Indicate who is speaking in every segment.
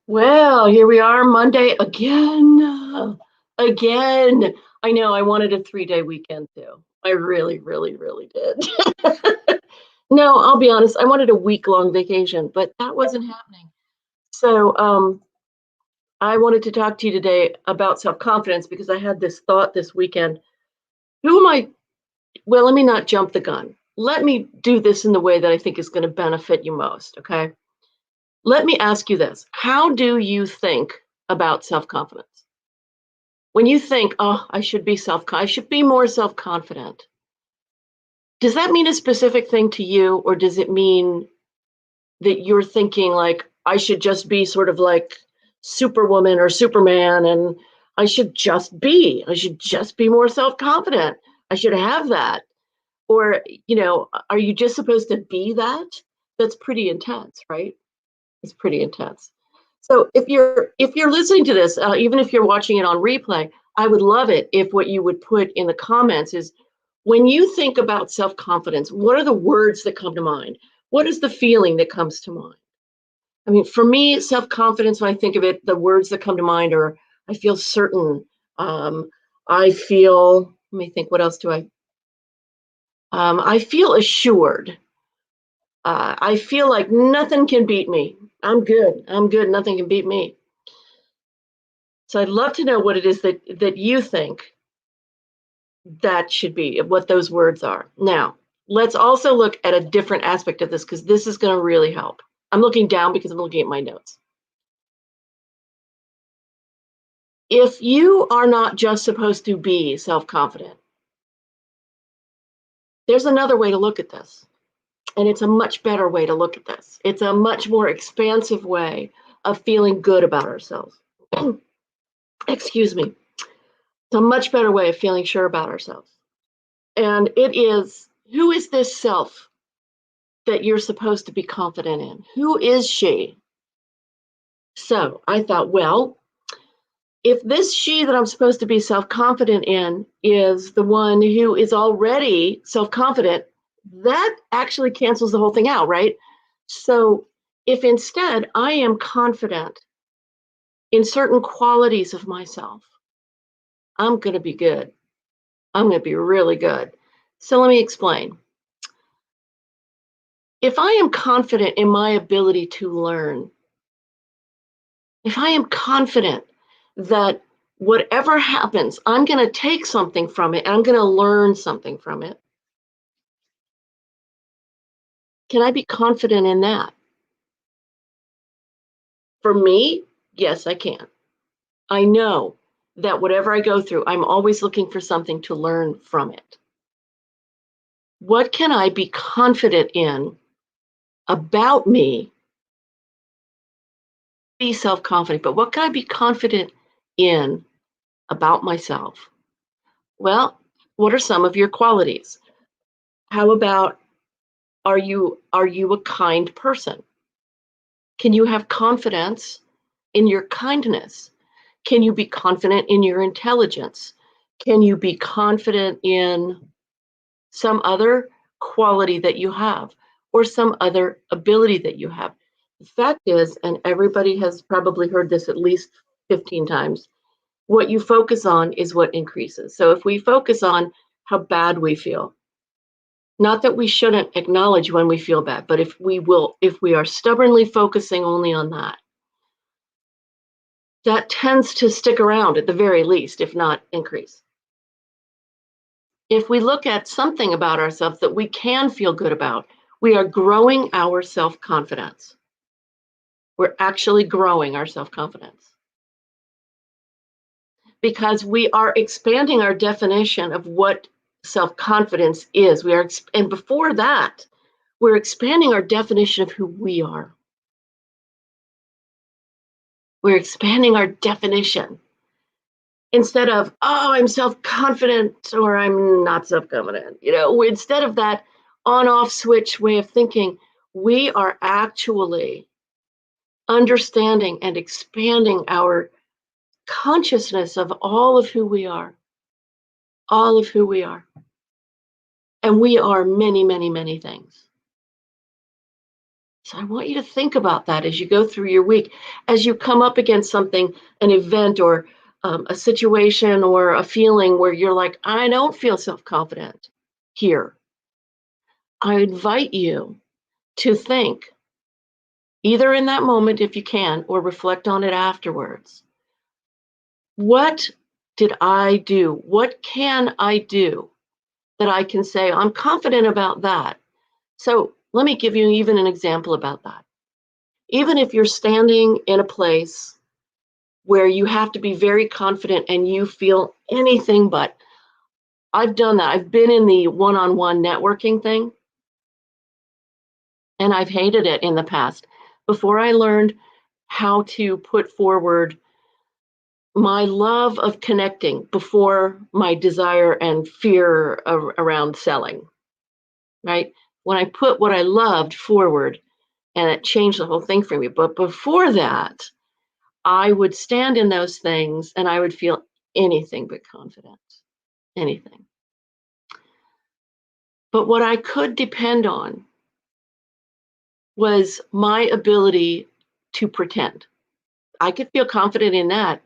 Speaker 1: Well, here we are, Monday again. Again. I know I wanted a 3-day weekend too. I really, really, really did. No, I'll be honest, I wanted a week-long vacation, but that wasn't happening. So, I wanted to talk to you today about self-confidence because I had this thought this weekend. Who am I? Well, let me not jump the gun. Let me do this in the way that I think is going to benefit you most, okay? Let me ask you this. How do you think about self-confidence? When you think, "Oh, I should be more self-confident," does that mean a specific thing to you, or does it mean that you're thinking like, "I should just be sort of like Superwoman or Superman, and I should just be more self-confident. I should have that." Or, are you just supposed to be that? That's pretty intense, right? It's pretty intense. So if you're listening to this, even if you're watching it on replay, I would love it if what you would put in the comments is when you think about self-confidence, what are the words that come to mind? What is the feeling that comes to mind? I mean, for me, self-confidence, when I think of it, the words that come to mind are I feel certain. Um, I feel, let me think, what else do I feel assured. I feel like nothing can beat me. I'm good. I'm good. Nothing can beat me. So I'd love to know what it is that you think that should be, what those words are. Now, let's also look at a different aspect of this because this is going to really help. I'm looking down because I'm looking at my notes. If you are not just supposed to be self-confident, there's another way to look at this. And it's a much better way to look at this. It's a much more expansive way of feeling good about ourselves. Excuse me. It's a much better way of feeling sure about ourselves. And it is, who is this self that you're supposed to be confident in? Who is she? So I thought, well, if this she that I'm supposed to be self-confident in is the one who is already self-confident, that actually cancels the whole thing out, right? So if instead I am confident in certain qualities of myself, I'm going to be good. I'm going to be really good. So let me explain. If I am confident in my ability to learn, if I am confident that whatever happens, I'm going to take something from it and I'm going to learn something from it, can I be confident in that? For me, yes, I can. I know that whatever I go through, I'm always looking for something to learn from it. What can I be confident in about me? Be self confident, but what can I be confident in about myself? Well, what are some of your qualities? How about, are you a kind person? Can you have confidence in your kindness? Can you be confident in your intelligence? Can you be confident in some other quality that you have or some other ability that you have? The fact is, and everybody has probably heard this at least 15 times, what you focus on is what increases. So if we focus on how bad we feel, not that we shouldn't acknowledge when we feel bad, but if we are stubbornly focusing only on that, that tends to stick around at the very least, if not increase. If we look at something about ourselves that we can feel good about, we are growing our self-confidence. We're actually growing our self-confidence because we are expanding our definition of what self-confidence is. And before that, we're expanding our definition of who we are. We're expanding our definition instead of, oh, I'm self-confident or I'm not self-confident. Instead of that on-off switch way of thinking, we are actually understanding and expanding our consciousness of all of who we are, all of who we are. And we are many, many, many things. So I want you to think about that as you go through your week, as you come up against something, an event or a situation or a feeling where you're like, I don't feel self confident here. I invite you to think, either in that moment if you can, or reflect on it afterwards. What did I do? What can I do that I can say, I'm confident about that? So let me give you even an example about that. Even if you're standing in a place where you have to be very confident and you feel anything but, I've done that. I've been in the one on one networking thing and I've hated it in the past. Before I learned how to put forward my love of connecting before my desire and fear around selling, right? When I put what I loved forward, and it changed the whole thing for me. But before that, I would stand in those things and I would feel anything but confident, anything. But what I could depend on was my ability to pretend. I could feel confident in that.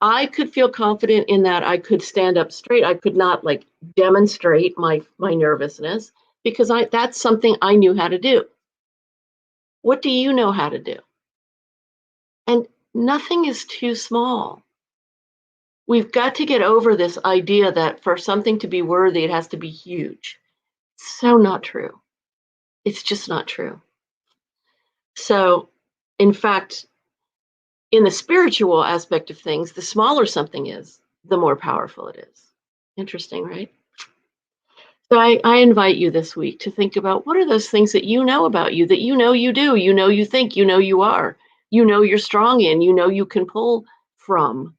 Speaker 1: I could feel confident in that I could stand up straight. I could not like demonstrate my nervousness because I that's something I knew how to do. What do you know how to do? And nothing is too small. We've got to get over this idea that for something to be worthy, it has to be huge. So not true. It's just not true. So, in fact, in the spiritual aspect of things, the smaller something is, the more powerful it is. Interesting, right? So I invite you this week to think about what are those things that you know about you, that you know you do, you know you think, you know you are, you know you're strong in, you know you can pull from.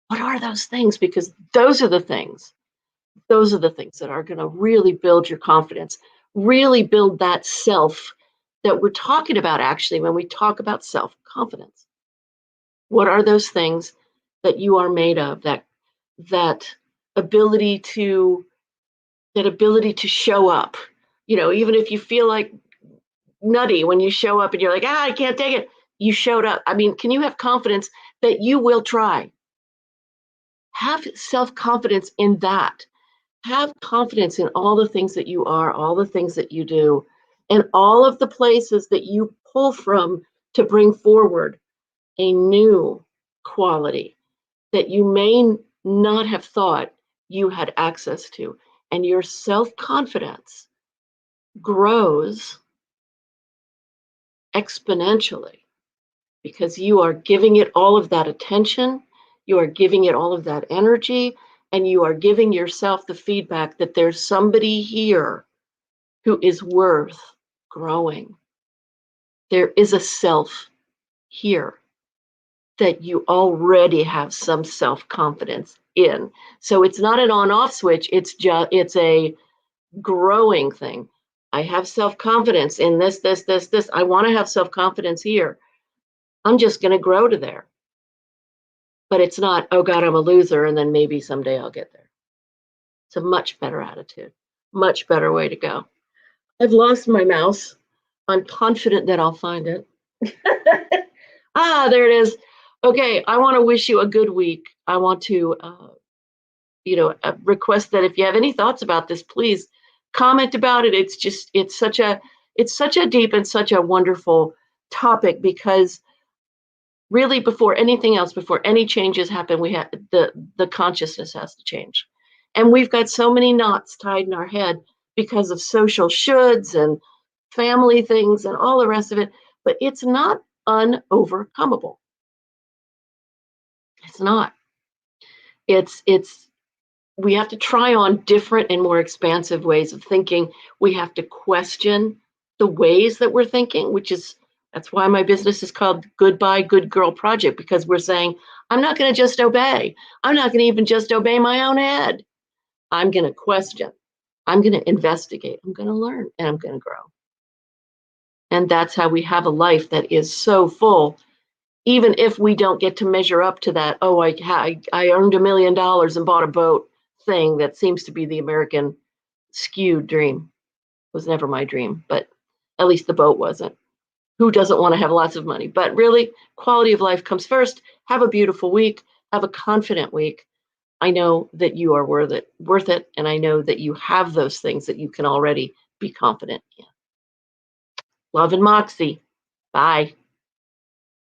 Speaker 1: What are those things? Because those are the things that are going to really build your confidence, really build that self that we're talking about actually when we talk about self confidence. What are those things that you are made of, that ability to that ability to show up, even if you feel like nutty when you show up and you're like, I can't take it, you showed up. I mean, can you have confidence that you will try? Have self-confidence in that. Have confidence in all the things that you are, all the things that you do, and all of the places that you pull from to bring forward a new quality that you may not have thought you had access to. And your self-confidence grows exponentially because you are giving it all of that attention, you are giving it all of that energy, and you are giving yourself the feedback that there's somebody here who is worth growing. There is a self here that you already have some self-confidence in. So it's not an on-off switch, it's a growing thing. I have self-confidence in this. I want to have self-confidence here. I'm just going to grow to there. But it's not, oh God, I'm a loser, and then maybe someday I'll get there. It's a much better attitude, much better way to go. I've lost my mouse. I'm confident that I'll find it. There it is. Okay, I want to wish you a good week. I want to, request that if you have any thoughts about this, please comment about it. It's such a deep and such a wonderful topic because really before anything else, before any changes happen, we have the consciousness has to change. And we've got so many knots tied in our head because of social shoulds and family things and all the rest of it, but it's not unovercomable. It's not. It's we have to try on different and more expansive ways of thinking. We have to question the ways that we're thinking, that's why my business is called Goodbye Good Girl Project, because we're saying, I'm not going to just obey. I'm not going to even just obey my own head. I'm going to question. I'm going to investigate. I'm going to learn and I'm going to grow. And that's how we have a life that is so full, even if we don't get to measure up to that, I earned $1 million and bought a boat thing that seems to be the American skewed dream. It was never my dream, but at least the boat wasn't. Who doesn't want to have lots of money? But really, quality of life comes first. Have a beautiful week. Have a confident week. I know that you are worth it, and I know that you have those things that you can already be confident in. Love and Moxie. Bye.